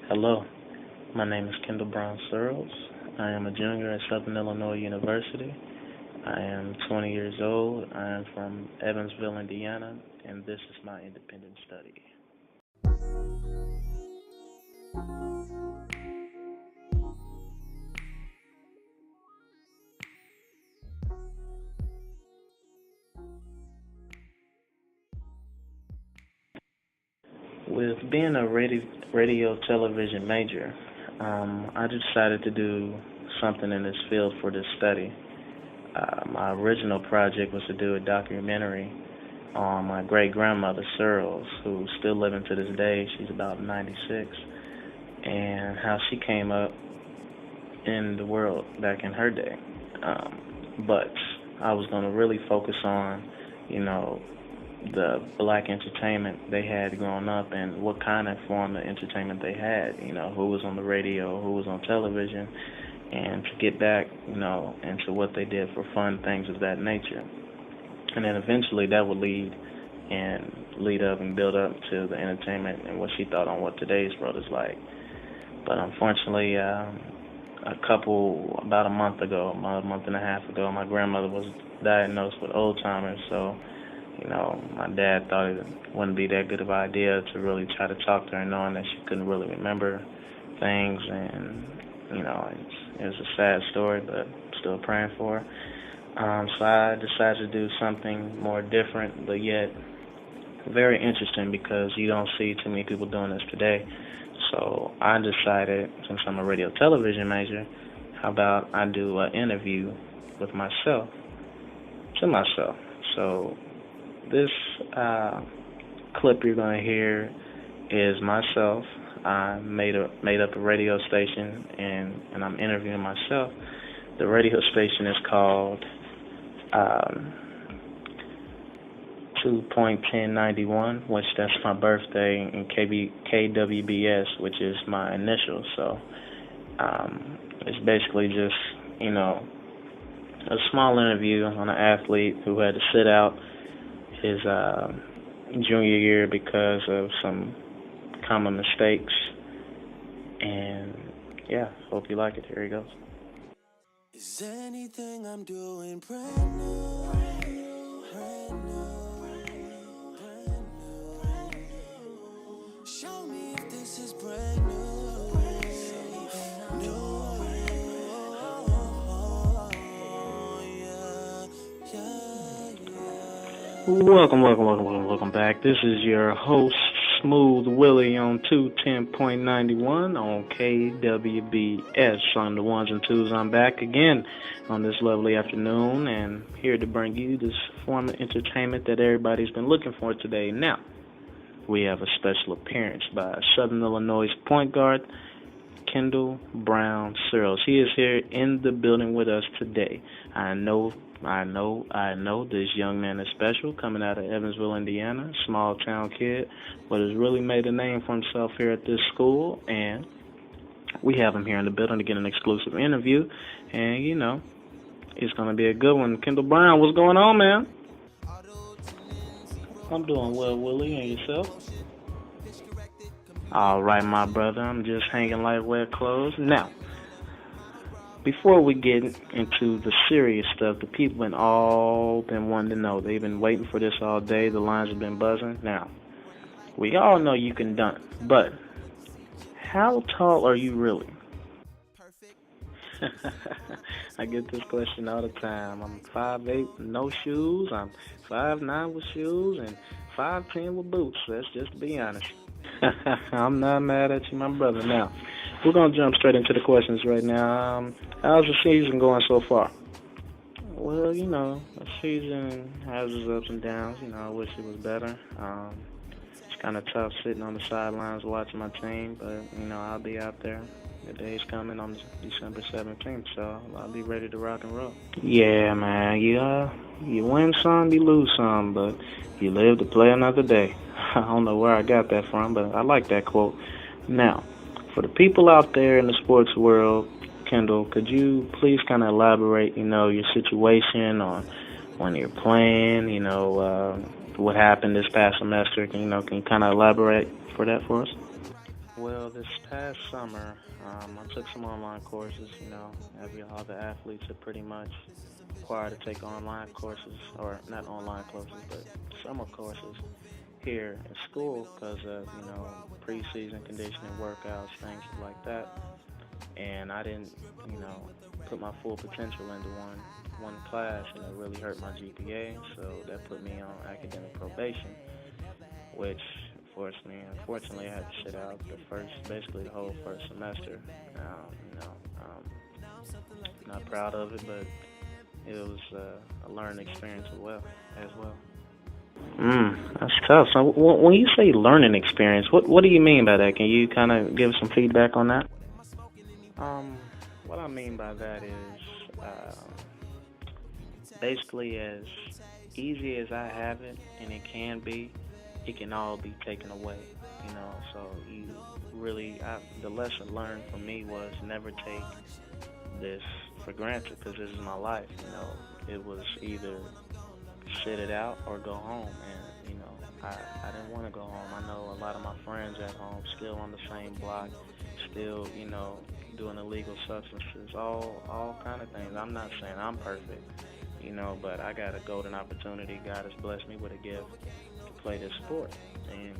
Hello, my name is Kendall Brown Searles. I am a junior at Southern Illinois University. I am 20 years old. I am from Evansville, Indiana, and this is my independent study. With being a radio television major, I decided to do something in this field for this study. My original project was to do a documentary on my great grandmother Searles, who's still living to this day. She's about 96, and how she came up in the world back in her day. But I was going to really focus on, you know, the black entertainment they had growing up and what kind of form of entertainment they had, who was on the radio, who was on television, and to get back, into what they did for fun, things of that nature. And then eventually that would lead up and build up to the entertainment and what she thought on what today's world is like. But unfortunately, about a month and a half ago, my grandmother was diagnosed with Alzheimer's, so my dad thought it wouldn't be that good of an idea to really try to talk to her, knowing that she couldn't really remember things, and it was a sad story, but still praying for her. So I decided to do something more different, but yet very interesting because you don't see too many people doing this today. So I decided, since I'm a radio television major, how about I do an interview with myself, to myself. So this clip you're going to hear is myself. I made up a radio station, and I'm interviewing myself. The radio station is called 2.1091, which that's my birthday, and KWBS, which is my initials. So it's basically just, a small interview on an athlete who had to sit out his junior year because of some common mistakes. And yeah, hope you like it. Here he goes. Is anything I'm doing brand new? Brand new, brand new. Show me if this is brand new. Welcome back. This is your host, Smooth Willie, on 210.91 on KWBS. On the ones and twos, I'm back again on this lovely afternoon, and here to bring you this form of entertainment that everybody's been looking for today. Now, we have a special appearance by Southern Illinois point guard, Kendall Brown Searles. He is here in the building with us today. I know this young man is special, coming out of Evansville, Indiana, small town kid, but has really made a name for himself here at this school, and we have him here in the building to get an exclusive interview, and it's going to be a good one. Kendall Brown, what's going on, man? I'm doing well, Willie, and yourself? All right, my brother, I'm just hanging like wet clothes. Now, before we get into the serious stuff, the people have all been wanting to know. They've been waiting for this all day. The lines have been buzzing. Now, we all know you can dunk, but how tall are you really? I get this question all the time. I'm 5'8", no shoes. I'm 5'9" with shoes, and 5'10" with boots. Let's just be honest. I'm not mad at you, my brother. Now, we're going to jump straight into the questions right now. How's the season going so far? Well, the season has its ups and downs. I wish it was better. It's kind of tough sitting on the sidelines watching my team, but, I'll be out there. The day's coming on December 17th, so I'll be ready to rock and roll. Yeah, man, you win some, you lose some, but you live to play another day. I don't know where I got that from, but I like that quote. Now, for the people out there in the sports world, Kendall, could you please kind of elaborate, your situation on when you're playing, what happened this past semester? Can you kind of elaborate for us? Well, this past summer, I took some online courses. Every all the athletes are pretty much required to take online courses, or not online courses, but summer courses here in school because of preseason conditioning workouts, things like that. And I didn't, you know, put my full potential into one class, and it really hurt my GPA. So that put me on academic probation, which forced me. Unfortunately, I had to sit out basically the whole first semester. Not proud of it, but it was a learning experience as well. That's tough. So when you say learning experience, what do you mean by that? Can you kind of give some feedback on that? Um, what I mean by that is basically as easy as I have it, and it can be, it can all be taken away. So the lesson learned for me was never take this for granted because this is my life. It was either sit it out or go home, and I didn't want to go home. I know a lot of my friends at home still on the same block, still doing illegal substances, all kind of things. I'm not saying I'm perfect, but I got a golden opportunity. God has blessed me with a gift to play this sport. And,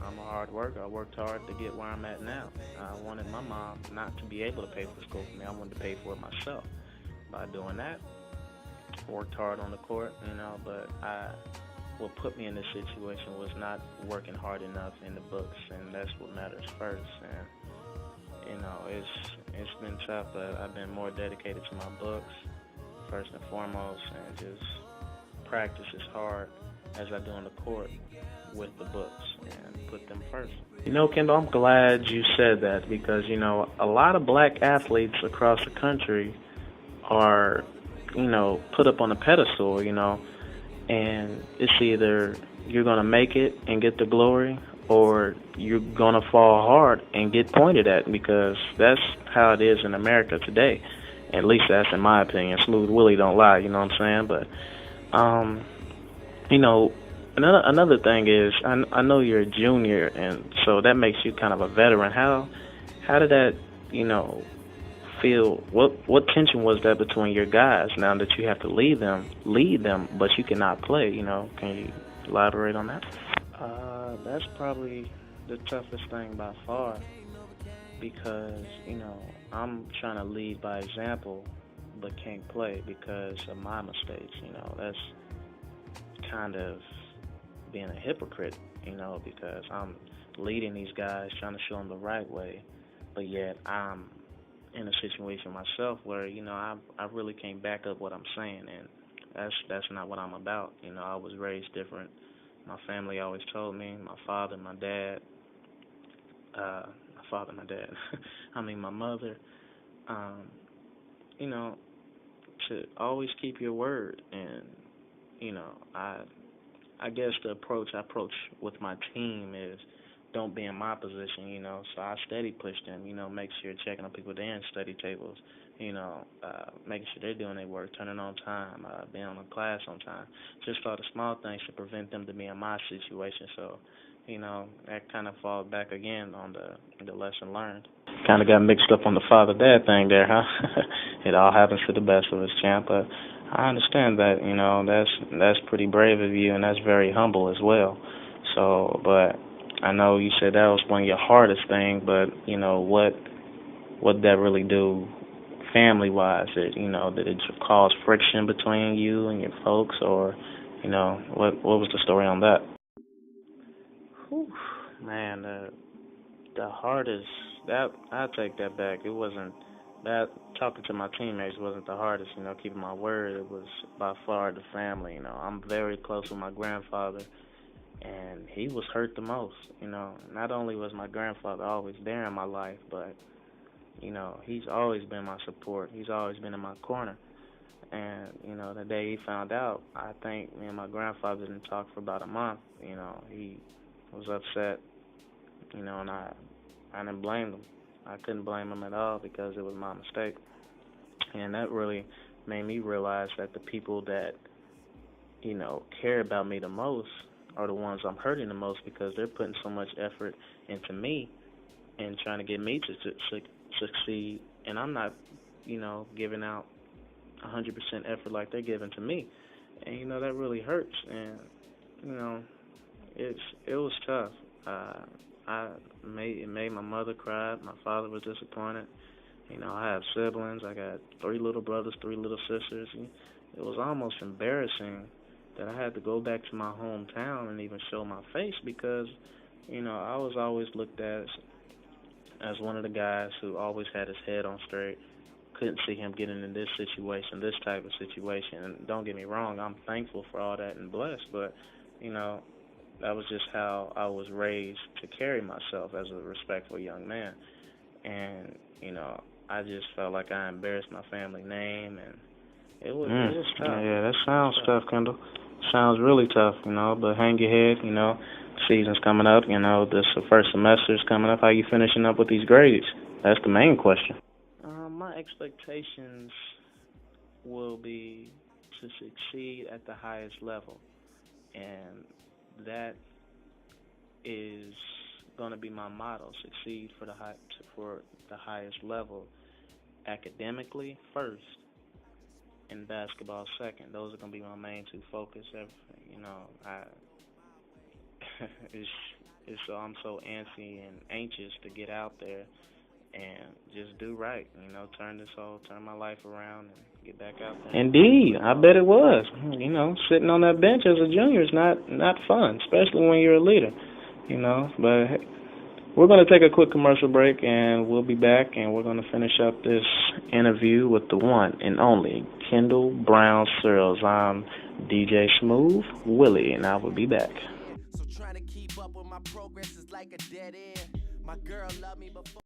I'm a hard worker. I worked hard to get where I'm at now. I wanted my mom not to be able to pay for school for me. I wanted to pay for it myself. By doing that, worked hard on the court, but what put me in this situation was not working hard enough in the books, and that's what matters first. And, it's been tough, but I've been more dedicated to my books, first and foremost, and just practice as hard as I do on the court with the books and put them first. Kendall, I'm glad you said that because, a lot of black athletes across the country are, put up on a pedestal, and it's either you're going to make it and get the glory or you're going to fall hard and get pointed at because that's how it is in America today. At least that's in my opinion. Smooth Willie don't lie, you know what I'm saying? But, you know, another thing is I know you're a junior, and so that makes you kind of a veteran. How did that, feel? What tension was that between your guys now that you have to lead them, but you cannot play? Can you elaborate on that? That's probably the toughest thing by far because I'm trying to lead by example, but can't play because of my mistakes. That's kind of being a hypocrite, because I'm leading these guys, trying to show them the right way, but yet I'm in a situation myself where I really can't back up what I'm saying, and that's not what I'm about. I was raised different. My family always told me, my father, my dad, I mean my mother, um, you know, to always keep your word, and I guess the approach I approach with my team is don't be in my position, So I steady push them, make sure you're checking on people there in study tables, making sure they're doing their work, turning on time, being on class on time. Just all the small things to prevent them to be in my situation. So, that kind of falls back again on the lesson learned. Kind of got mixed up on the father-dad thing there, huh? It all happens to the best of us, champ. But I understand that, that's pretty brave of you, and that's very humble as well. So, but I know you said that was one of your hardest things, but what did that really do family-wise? Did it cause friction between you and your folks, or what was the story on that? Whew, man, the hardest that I take that back. It wasn't that talking to my teammates wasn't the hardest. Keeping my word. It was by far the family. I'm very close with my grandfather, and he was hurt the most. Not only was my grandfather always there in my life, but he's always been my support. He's always been in my corner. And the day he found out, I think me and my grandfather didn't talk for about a month. He was upset. And I didn't blame him. I couldn't blame him at all because it was my mistake. And that really made me realize that the people that, care about me the most are the ones I'm hurting the most because they're putting so much effort into me and trying to get me to succeed, and I'm not, giving out 100% effort like they're giving to me, and that really hurts, and you know, it was tough. It made my mother cry. My father was disappointed. I have siblings. I got 3 little brothers, 3 little sisters. And it was almost embarrassing that I had to go back to my hometown and even show my face because, I was always looked at as one of the guys who always had his head on straight. Couldn't see him getting in this situation, this type of situation. And don't get me wrong, I'm thankful for all that and blessed, but, that was just how I was raised to carry myself as a respectful young man. And, I just felt like I embarrassed my family name, and it was tough. Yeah, that sounds tough, Kendall. Sounds really tough, but hang your head, season's coming up, this first semester's coming up. How you finishing up with these grades? That's the main question. My expectations will be to succeed at the highest level, and that is going to be my motto: succeed for the highest level, academically first, and basketball second. Those are going to be my main 2 focus. I'm so antsy and anxious to get out there and just do right, turn my life around and get back out there. Indeed, I bet it was. Sitting on that bench as a junior is not fun, especially when you're a leader, But hey, we're going to take a quick commercial break, and we'll be back, and we're going to finish up this interview with the one and only Kendall Brown Searles. I'm DJ Smooth Willie, and I will be back. So trying to keep up with my progress is like a dead end. My girl loved me before.